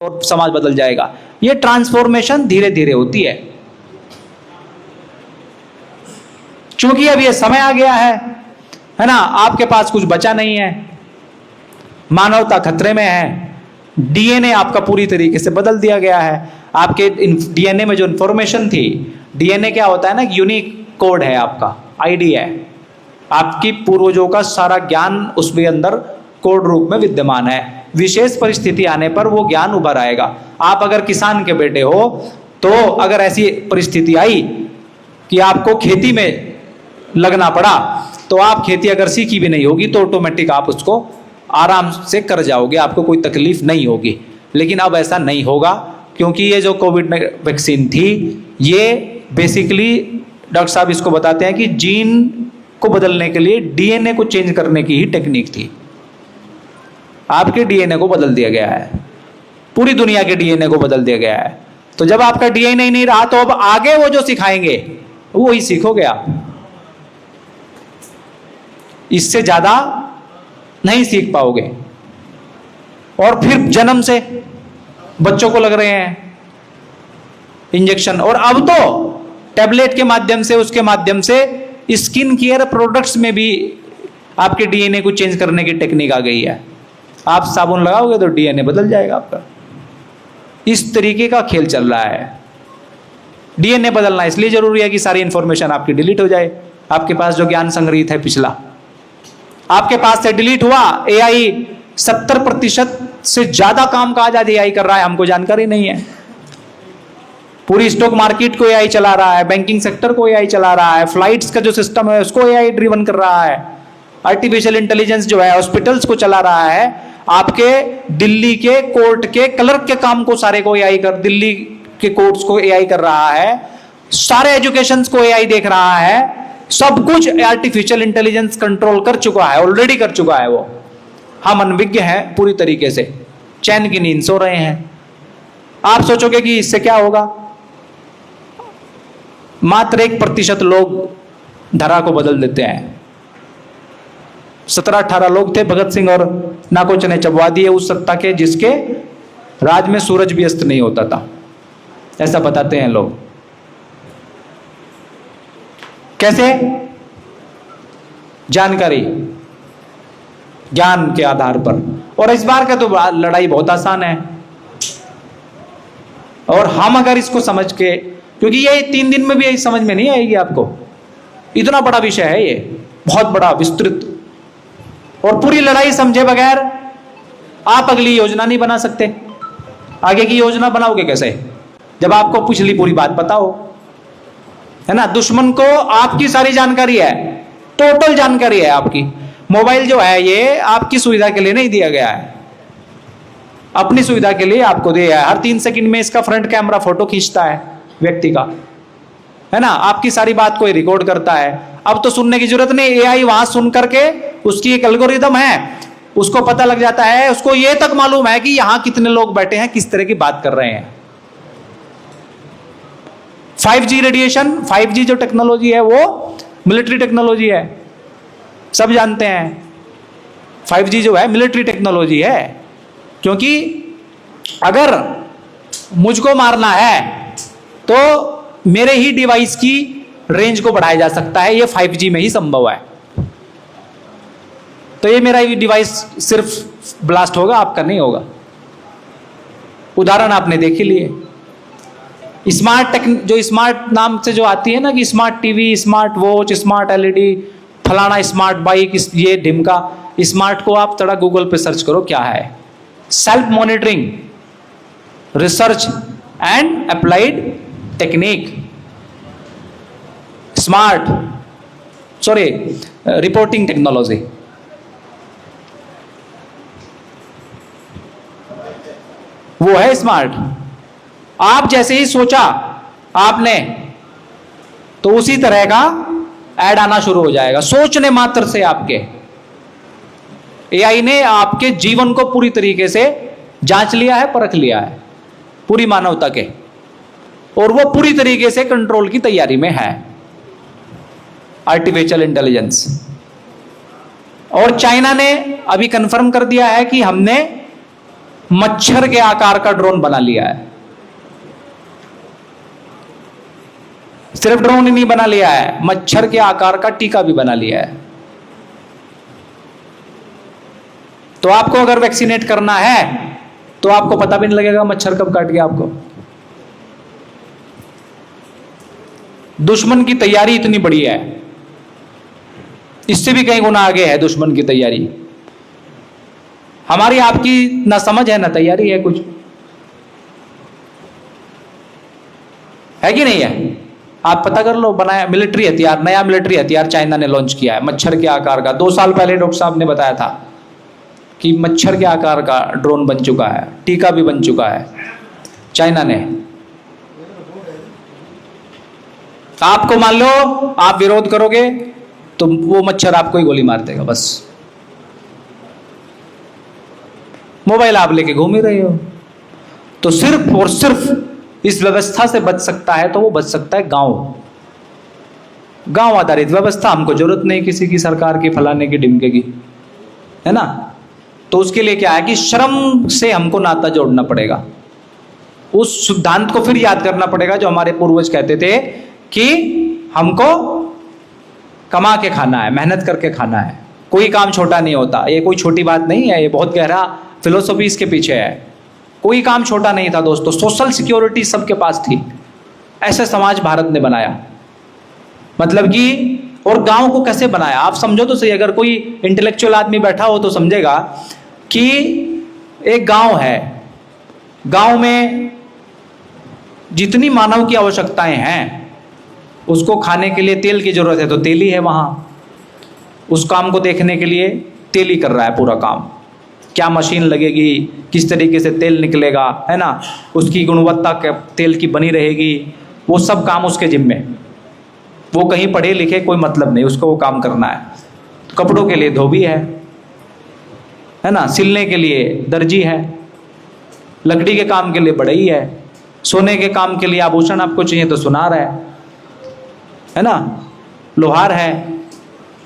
और समाज बदल जाएगा। ये ट्रांसफॉर्मेशन धीरे धीरे होती है, क्योंकि अब ये समय आ गया है ना। आपके पास कुछ बचा नहीं है, मानवता खतरे में है, डीएनए आपका पूरी तरीके से बदल दिया गया है। आपके डीएनए में जो इंफॉर्मेशन थी, डीएनए क्या होता है ना, यूनिक कोड है, आपका आईडी है, आपकी पूर्वजों का सारा ज्ञान उसके अंदर कोड रूप में विद्यमान है। विशेष परिस्थिति आने पर वो ज्ञान उभर आएगा। आप अगर किसान के बेटे हो तो अगर ऐसी परिस्थिति आई कि आपको खेती में लगना पड़ा, तो आप खेती अगर सीखी भी नहीं होगी तो ऑटोमेटिक आप उसको आराम से कर जाओगे, आपको कोई तकलीफ नहीं होगी। लेकिन अब ऐसा नहीं होगा, क्योंकि ये जो कोविड वैक्सीन थी, ये बेसिकली डॉक्टर साहब इसको बताते हैं कि जीन को बदलने के लिए डीएनए को चेंज करने की ही टेक्निक थी। आपके डीएनए को बदल दिया गया है, पूरी दुनिया के डीएनए को बदल दिया गया है। तो जब आपका डीएनए नहीं रहा, तो अब आगे वो जो सिखाएंगे वो ही सीखोगे आप, इससे ज्यादा नहीं सीख पाओगे। और फिर जन्म से बच्चों को लग रहे हैं इंजेक्शन, और अब तो टैबलेट के माध्यम से, उसके माध्यम से स्किन केयर प्रोडक्ट्स में भी आपके डीएनए को चेंज करने की टेक्निक आ गई है। आप साबुन लगाओगे तो डीएनए बदल जाएगा आपका। इस तरीके का खेल चल रहा है। डीएनए बदलना इसलिए जरूरी है कि सारी इंफॉर्मेशन आपकी डिलीट हो जाए। आपके पास जो ज्ञान संग्रहित है पिछला, आपके पास से डिलीट हुआ। एआई 70% से ज्यादा काम का आज एआई कर रहा है, हमको जानकारी नहीं है। पूरी स्टॉक मार्केट को एआई चला रहा है, बैंकिंग सेक्टर को एआई चला रहा है, फ्लाइट्स का जो सिस्टम है उसको एआई ड्रिवन कर रहा है, आर्टिफिशियल इंटेलिजेंस जो है हॉस्पिटल्स को चला रहा है। आपके दिल्ली के कोर्ट के क्लर्क के काम को सारे को एआई कर, दिल्ली के कोर्ट्स को एआई कर रहा है, सारे एजुकेशन को एआई देख रहा है। सब कुछ आर्टिफिशियल इंटेलिजेंस कंट्रोल कर चुका है, ऑलरेडी कर चुका है वो। हम अनभिज्ञ हैं पूरी तरीके से, चैन की नींद सो रहे हैं। आप सोचोगे कि इससे क्या होगा? मात्र 1% लोग धरा को बदल देते हैं। 17-18 लोग थे भगत सिंह और नाकोच ने चबवा दिए उस सत्ता के, जिसके राज में सूरज भी अस्त नहीं होता था, ऐसा बताते हैं लोग। कैसे? जानकारी, ज्ञान के आधार पर। और इस बार का तो लड़ाई बहुत आसान है, और हम अगर इसको समझ के, क्योंकि ये 3 दिन में भी समझ में नहीं आएगी आपको, इतना बड़ा विषय है ये, बहुत बड़ा विस्तृत। और पूरी लड़ाई समझे बगैर आप अगली योजना नहीं बना सकते। आगे की योजना बनाओगे कैसे जब आपको पिछली पूरी बात पता हो, है ना। दुश्मन को आपकी सारी जानकारी है, टोटल जानकारी है आपकी। मोबाइल जो है ये आपकी सुविधा के लिए नहीं दिया गया है, अपनी सुविधा के लिए आपको दिया है। हर 3 सेकंड में इसका फ्रंट कैमरा फोटो खींचता है व्यक्ति का, है ना, आपकी सारी बात को रिकॉर्ड करता है। अब तो सुनने की जरूरत नहीं, एआई वहां सुन करके उसकी एक एल्गोरिदम है, उसको पता लग जाता है, उसको ये तक मालूम है कि यहां कितने लोग बैठे हैं, किस तरह की बात कर रहे हैं। 5G रेडिएशन, 5G जो टेक्नोलॉजी है वो मिलिट्री टेक्नोलॉजी है, सब जानते हैं। 5G जो है मिलिट्री टेक्नोलॉजी है, क्योंकि अगर मुझको मारना है तो मेरे ही डिवाइस की रेंज को बढ़ाया जा सकता है, ये 5G में ही संभव है। तो ये मेरा डिवाइस सिर्फ ब्लास्ट होगा, आपका नहीं होगा। उदाहरण आपने देख ही लिए। स्मार्ट जो स्मार्ट नाम से जो आती है ना, कि smart TV, smart watch, smart LED, फलाना स्मार्ट बाइक, ये ढिमका स्मार्ट को आप थोड़ा गूगल पे सर्च करो क्या है। Self monitoring, research and applied technique, reporting technology, वो है स्मार्ट। आप जैसे ही सोचा आपने, तो उसी तरह का ऐड आना शुरू हो जाएगा। सोचने मात्र से आपके एआई ने आपके जीवन को पूरी तरीके से जांच लिया है, परख लिया है, पूरी मानवता के, और वो पूरी तरीके से कंट्रोल की तैयारी में है, आर्टिफिशियल इंटेलिजेंस। और चाइना ने अभी कंफर्म कर दिया है कि हमने मच्छर के आकार का ड्रोन बना लिया है। सिर्फ ड्रोन ही नहीं बना लिया है, मच्छर के आकार का टीका भी बना लिया है। तो आपको अगर वैक्सीनेट करना है तो आपको पता भी नहीं लगेगा मच्छर कब काट गया आपको। दुश्मन की तैयारी इतनी बड़ी है, इससे भी कई गुना आगे है दुश्मन की तैयारी। हमारी आपकी ना समझ है ना तैयारी है कुछ, है कि नहीं है? आप पता कर लो, बनाया मिलिट्री हथियार, नया मिलिट्री हथियार चाइना ने लॉन्च किया है मच्छर के आकार का। 2 साल पहले डॉक्टर साहब ने बताया था कि मच्छर के आकार का ड्रोन बन चुका है, टीका भी बन चुका है चाइना ने। आपको मान लो आप विरोध करोगे तो वो मच्छर आपको ही गोली मार देगा बस। मोबाइल आप लेके घूम ही रहे हो। तो सिर्फ और सिर्फ इस व्यवस्था से बच सकता है तो वो बच सकता है गांव आधारित व्यवस्था। हमको जरूरत नहीं किसी की सरकार की फलाने की ढिमके की, है ना। तो उसके लिए क्या है कि श्रम से हमको नाता जोड़ना पड़ेगा। उस सिद्धांत को फिर याद करना पड़ेगा जो हमारे पूर्वज कहते थे कि हमको कमा के खाना है, मेहनत करके खाना है, कोई काम छोटा नहीं होता। ये कोई छोटी बात नहीं है, ये बहुत गहरा फिलोसॉफी इसके पीछे है। कोई काम छोटा नहीं था दोस्तों। सोशल सिक्योरिटी सबके पास थी। ऐसे समाज भारत ने बनाया, मतलब कि, और गांव को कैसे बनाया आप समझो तो सही। अगर कोई इंटेलेक्चुअल आदमी बैठा हो तो समझेगा कि एक गांव है, गांव में जितनी मानव की आवश्यकताएं हैं, उसको खाने के लिए तेल की जरूरत है तो तेल ही है वहां। उस काम को देखने के लिए तेल ही कर रहा है पूरा काम। क्या मशीन लगेगी, किस तरीके से तेल निकलेगा, है ना, उसकी गुणवत्ता तेल की बनी रहेगी, वो सब काम उसके जिम्मे। वो कहीं पढ़े लिखे कोई मतलब नहीं, उसको वो काम करना है। कपड़ों के लिए धोबी है ना, सिलने के लिए दर्जी है, लकड़ी के काम के लिए बढ़ई है, सोने के काम के लिए आभूषण आपको चाहिए तो सुनार है ना, लोहार है।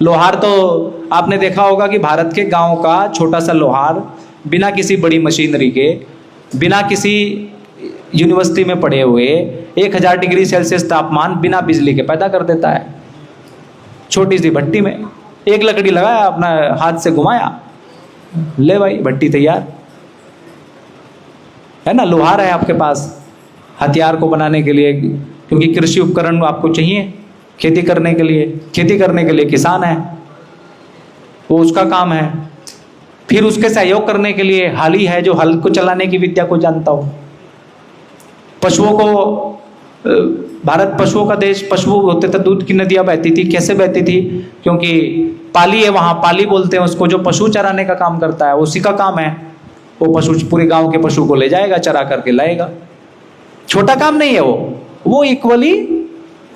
लोहार तो आपने देखा होगा कि भारत के गांव का छोटा सा लोहार बिना किसी बड़ी मशीनरी के, बिना किसी यूनिवर्सिटी में पढ़े हुए 1000 डिग्री सेल्सियस तापमान बिना बिजली के पैदा कर देता है। छोटी सी भट्टी में एक लकड़ी लगाया, अपना हाथ से घुमाया, ले भाई भट्टी तैयार, है ना। लोहार है आपके पास हथियार को बनाने के लिए, क्योंकि कृषि उपकरण आपको चाहिए खेती करने के लिए। खेती करने के लिए किसान है, वो उसका काम है। फिर उसके सहयोग करने के लिए हाली है जो हल को चलाने की विद्या को जानता हो। पशुओं को, भारत पशुओं का देश, पशु होते थे, दूध की नदियां बहती थी। कैसे बहती थी? क्योंकि पाली है वहां, पाली बोलते हैं उसको, जो पशु चराने का काम करता है, उसी का काम है। वो पशु पूरे गांव के पशु को ले जाएगा, चरा करके लाएगा। छोटा काम नहीं है वो इक्वली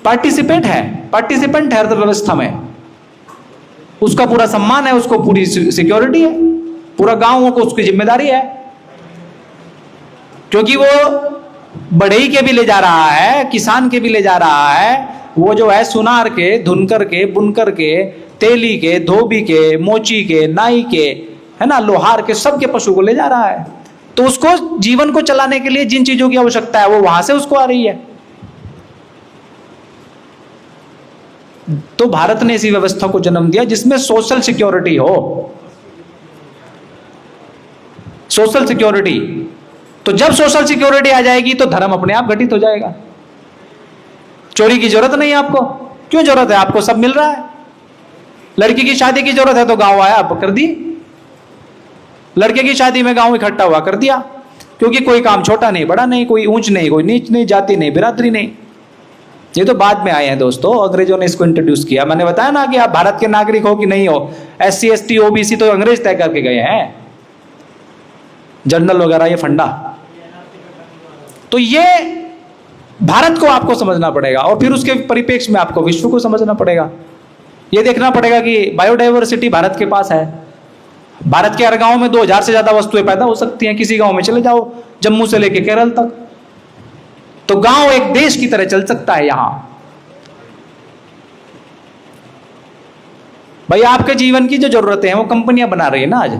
पार्टिसिपेंट है अर्थव्यवस्था में। उसका पूरा सम्मान है, उसको पूरी सिक्योरिटी है, पूरा गांव को उसकी जिम्मेदारी है। क्योंकि वो बढ़ई के भी ले जा रहा है, किसान के भी ले जा रहा है, वो जो है सुनार के, धुनकर के, बुनकर के, तेली के, धोबी के, मोची के, नाई के, है ना, लोहार के, सबके पशु को ले जा रहा है। तो उसको जीवन को चलाने के लिए जिन चीजों की आवश्यकता है वो वहां से उसको आ रही है। तो भारत ने ऐसी व्यवस्था को जन्म दिया जिसमें सोशल सिक्योरिटी हो। सोशल सिक्योरिटी, तो जब सोशल सिक्योरिटी आ जाएगी तो धर्म अपने आप घटित हो जाएगा। चोरी की जरूरत नहीं है आपको। क्यों जरूरत है? आपको सब मिल रहा है। लड़की की शादी की जरूरत है तो गांव आया, आप कर दी। लड़के की शादी में गांव इकट्ठा हुआ, कर दिया। क्योंकि कोई काम छोटा नहीं, बड़ा नहीं, कोई ऊंच नहीं, कोई नीच नहीं, जाति नहीं, बिरादरी नहीं। ये तो बाद में आए हैं दोस्तों, अंग्रेजों ने इसको इंट्रोड्यूस किया। मैंने बताया ना कि आप भारत के नागरिक हो कि नहीं हो, SC ST OBC तो अंग्रेज तय करके गए हैं, जनरल वगैरह, ये फंडा। तो ये भारत को आपको समझना पड़ेगा, और फिर उसके परिप्रेक्ष्य में आपको विश्व को समझना पड़ेगा। ये देखना पड़ेगा कि बायोडाइवर्सिटी भारत के पास है। भारत के हर गांव में 2000 से ज्यादा वस्तुएं पैदा हो सकती हैं। किसी गांव में चले जाओ, जम्मू से लेके केरल तक। तो गांव एक देश की तरह चल सकता है यहां। भाई आपके जीवन की जो जरूरतें हैं वो कंपनियां बना रही है ना आज।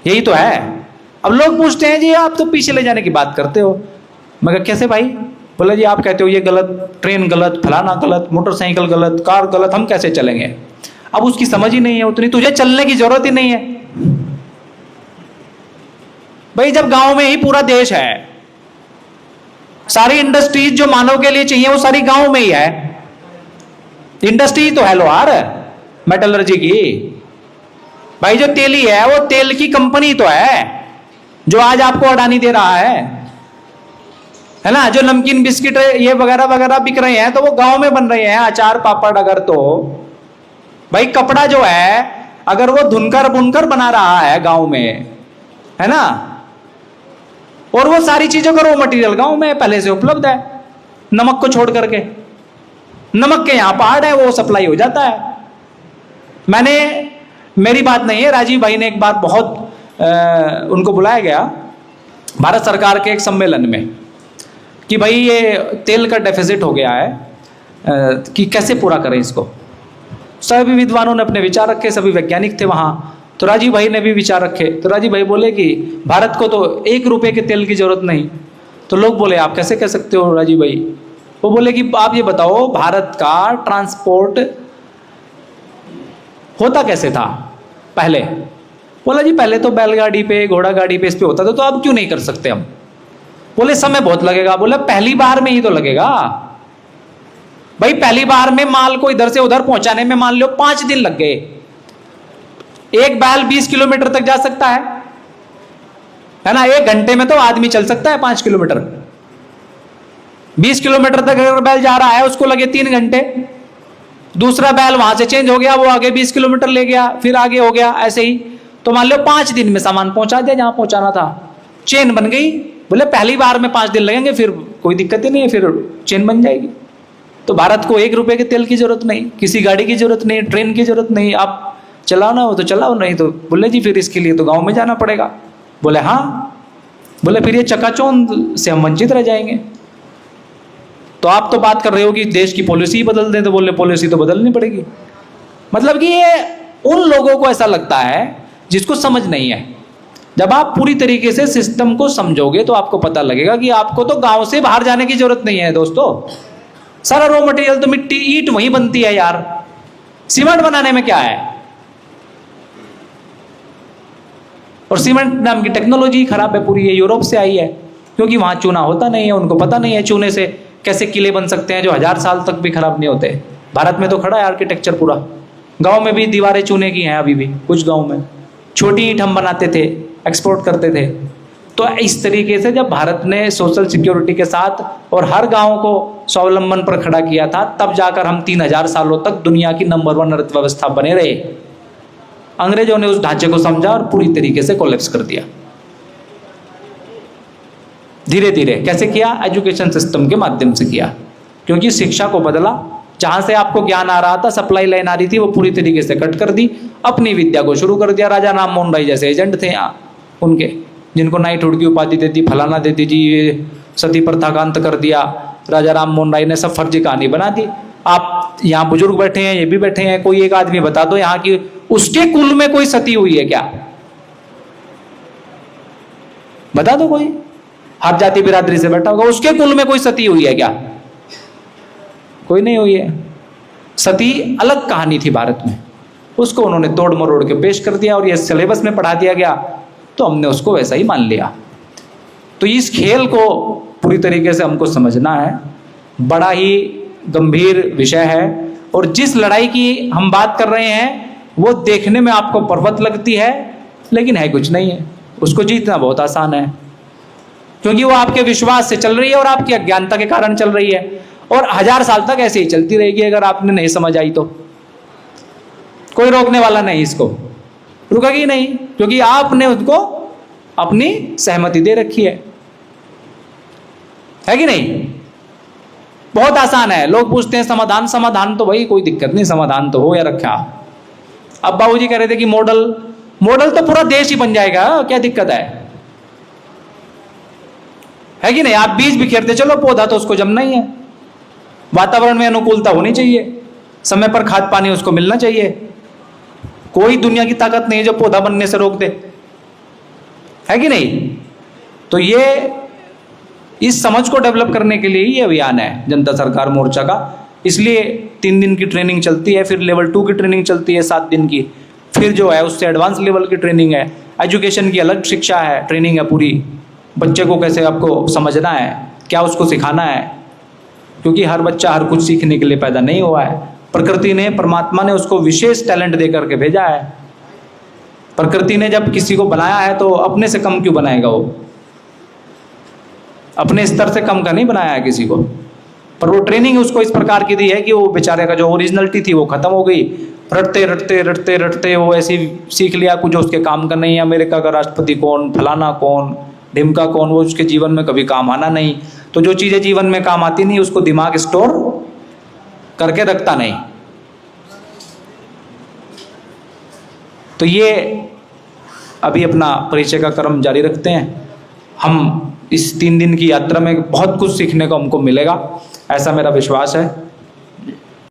यही तो है। अब लोग पूछते हैं जी आप तो पीछे ले जाने की बात करते हो। मैं कहा कैसे भाई? बोला जी आप कहते हो ये गलत, ट्रेन गलत, फलाना गलत, मोटरसाइकिल गलत, कार गलत, हम कैसे चलेंगे? अब उसकी समझ ही नहीं है उतनी, तुझे चलने की जरूरत ही नहीं है भाई। जब गांव में ही पूरा देश है, सारी इंडस्ट्रीज जो मानव के लिए चाहिए वो सारी गांव में ही है। इंडस्ट्री तो है लोहार, मेटलर्जी की भाई। जो तेली है वो तेल की कंपनी तो है जो आज आपको अडानी दे रहा है ना। जो नमकीन बिस्किट ये वगैरह वगैरह बिक रहे हैं तो वो गांव में बन रहे हैं, अचार पापड़। अगर तो भाई कपड़ा जो है अगर वो धुनकर बुनकर बना रहा है गांव में, है ना, और वो सारी चीजों का रॉ मटेरियल गांव में पहले से उपलब्ध है, नमक को छोड़ करके। नमक के यहां पहाड़ है, वो सप्लाई हो जाता है। मैंने, मेरी बात नहीं है, राजीव भाई ने एक बार बहुत उनको बुलाया गया भारत सरकार के एक सम्मेलन में कि भाई ये तेल का डेफिसिट हो गया है कि कैसे पूरा करें इसको। सभी विद्वानों ने अपने विचार रखे, सभी वैज्ञानिक थे वहां। तो राजीव भाई ने भी विचार रखे। तो राजीव भाई बोले कि भारत को तो 1 रुपए के तेल की जरूरत नहीं। तो लोग बोले आप कैसे कह सकते हो राजीव भाई? वो बोले कि आप ये बताओ भारत का ट्रांसपोर्ट होता कैसे था पहले? बोला जी पहले तो बैलगाड़ी पे, घोड़ा गाड़ी पे, इस पे होता था, तो अब क्यों नहीं कर सकते हम? बोले समय बहुत लगेगा। बोला पहली बार में ही तो लगेगा भाई। पहली बार में माल को इधर से उधर पहुंचाने में मान लो 5 दिन लग गए। एक बैल 20 किलोमीटर तक जा सकता है ना। 1 घंटे में तो आदमी चल सकता है 5 किलोमीटर। 20 किलोमीटर तक अगर बैल जा रहा है उसको लगे 3 घंटे। दूसरा बैल वहां से चेंज हो गया, वो आगे 20 किलोमीटर ले गया, फिर आगे हो गया, ऐसे ही। तो मान लो 5 दिन में सामान पहुंचा दिया जहां पहुंचाना था, चेन बन गई। बोले पहली बार में 5 दिन लगेंगे, फिर कोई दिक्कत ही नहीं है, फिर चेन बन जाएगी। तो भारत को 1 रुपए के तेल की जरूरत नहीं, किसी गाड़ी की जरूरत नहीं, ट्रेन की जरूरत नहीं। आप चलाओ ना हो तो चलाओ, नहीं तो बोले जी फिर इसके लिए तो गांव में जाना पड़ेगा। बोले हाँ। बोले फिर ये चकाचौंध से हम वंचित रह जाएंगे। तो आप तो बात कर रहे हो कि देश की पॉलिसी बदल दें, तो बोले पॉलिसी तो बदलनी पड़ेगी। मतलब कि ये उन लोगों को ऐसा लगता है जिसको समझ नहीं है। जब आप पूरी तरीके से सिस्टम को समझोगे तो आपको पता लगेगा कि आपको तो गांव से बाहर जाने की जरूरत नहीं है दोस्तों। सारा रॉ मटेरियल तो मिट्टी ईंट वहीं बनती है यार। सीमेंट बनाने में क्या है? और सीमेंट नाम की टेक्नोलॉजी खराब है पूरी, ये यूरोप से आई है, क्योंकि वहां चूना होता नहीं है। उनको पता नहीं है चूने से कैसे किले बन सकते हैं जो 1000 साल तक भी खराब नहीं होते। भारत में तो खड़ा है आर्किटेक्चर पूरा। गांव में भी दीवारें चूने की हैं अभी भी, कुछ गांव में छोटी ईंट हम बनाते थे, एक्सपोर्ट करते थे। तो इस तरीके से जब भारत ने सोशल सिक्योरिटी के साथ और हर गांव को स्वावलंबन पर खड़ा किया था, तब जाकर हम 3000 सालों तक दुनिया की नंबर 1 अर्थव्यवस्था बने रहे। अंग्रेजों ने उस ढांचे को समझा और पूरी तरीके से कोलैप्स कर दिया। धीरे धीरे कैसे किया? एजुकेशन सिस्टम के माध्यम से किया, क्योंकि शिक्षा को बदला। जहां से आपको ज्ञान आ रहा था, सप्लाई लाइन आ रही थी, वो पूरी तरीके से कट कर दी। अपनी विद्या को शुरू कर दिया। राजा राम मोहन राय जैसे एजेंट थे यहाँ उनके, जिनको नाइटहुड की उपाधि दे दी, फलाना दे दी जी, सती प्रथा का अंत कर दिया। राजा राम मोहन राय ने सब फर्जी कहानी बना दी। आप यहाँ बुजुर्ग बैठे हैं, ये भी बैठे हैं, कोई एक आदमी बता दो यहाँ की उसके कुल में कोई सती हुई है क्या? बता दो कोई, हर जाति बिरादरी से बैठा होगा, उसके कुल में कोई सती हुई है क्या? कोई नहीं हुई है। सती अलग कहानी थी भारत में, उसको उन्होंने तोड़ मरोड़ के पेश कर दिया और ये सिलेबस में पढ़ा दिया गया, तो हमने उसको वैसा ही मान लिया। तो इस खेल को पूरी तरीके से हमको समझना है। बड़ा ही गंभीर विषय है, और जिस लड़ाई की हम बात कर रहे हैं वो देखने में आपको पर्वत लगती है, लेकिन है कुछ नहीं है। उसको जीतना बहुत आसान है, क्योंकि वो आपके विश्वास से चल रही है और आपकी अज्ञानता के कारण चल रही है, और 1000 साल तक ऐसे ही चलती रहेगी। अगर आपने नहीं समझ आई तो कोई रोकने वाला नहीं, इसको रुकेगी नहीं, क्योंकि आपने उसको अपनी सहमति दे रखी है कि नहीं? बहुत आसान है। लोग पूछते हैं समाधान, समाधान तो भाई कोई दिक्कत नहीं, समाधान तो हो या रखा। अब बाबूजी कह रहे थे कि मॉडल तो पूरा देश ही बन जाएगा, क्या दिक्कत है कि नहीं? आप बीज बिखेरते चलो, पौधा तो उसको जमना ही है। वातावरण में अनुकूलता होनी चाहिए, समय पर खाद पानी उसको मिलना चाहिए। कोई दुनिया की ताकत नहीं है जो पौधा बनने से रोक दे। है कि नहीं? तो ये इस समझ को डेवलप करने के लिए ही अभियान है जनता सरकार मोर्चा का। इसलिए 3 दिन की ट्रेनिंग चलती है, फिर लेवल 2 की ट्रेनिंग चलती है 7 दिन की, फिर जो है उससे एडवांस लेवल की ट्रेनिंग है, एजुकेशन की अलग शिक्षा है, ट्रेनिंग है पूरी, बच्चे को कैसे आपको समझना है, क्या उसको सिखाना है, क्योंकि हर बच्चा हर कुछ सीखने के लिए पैदा नहीं हुआ है। प्रकृति ने, परमात्मा ने उसको विशेष टैलेंट दे करके भेजा है। प्रकृति ने जब किसी को बनाया है तो अपने से कम क्यों बनाएगा? वो अपने स्तर से कम का नहीं बनाया है किसी को, पर वो ट्रेनिंग उसको इस प्रकार की दी है कि वो बेचारे का जो ओरिजिनलिटी थी वो खत्म हो गई। रटते रटते रटते रटते वो ऐसी सीख लिया कुछ जो उसके काम का नहीं है। अमेरिका का राष्ट्रपति कौन, फलाना कौन, ढिमका कौन, वो उसके जीवन में कभी काम आना नहीं। तो जो चीज़ें जीवन में काम आती नहीं उसको दिमाग स्टोर करके रखता नहीं। तो ये अभी अपना परिचय का क्रम जारी रखते हैं। हम इस 3 दिन की यात्रा में बहुत कुछ सीखने को हमको मिलेगा, ऐसा मेरा विश्वास है।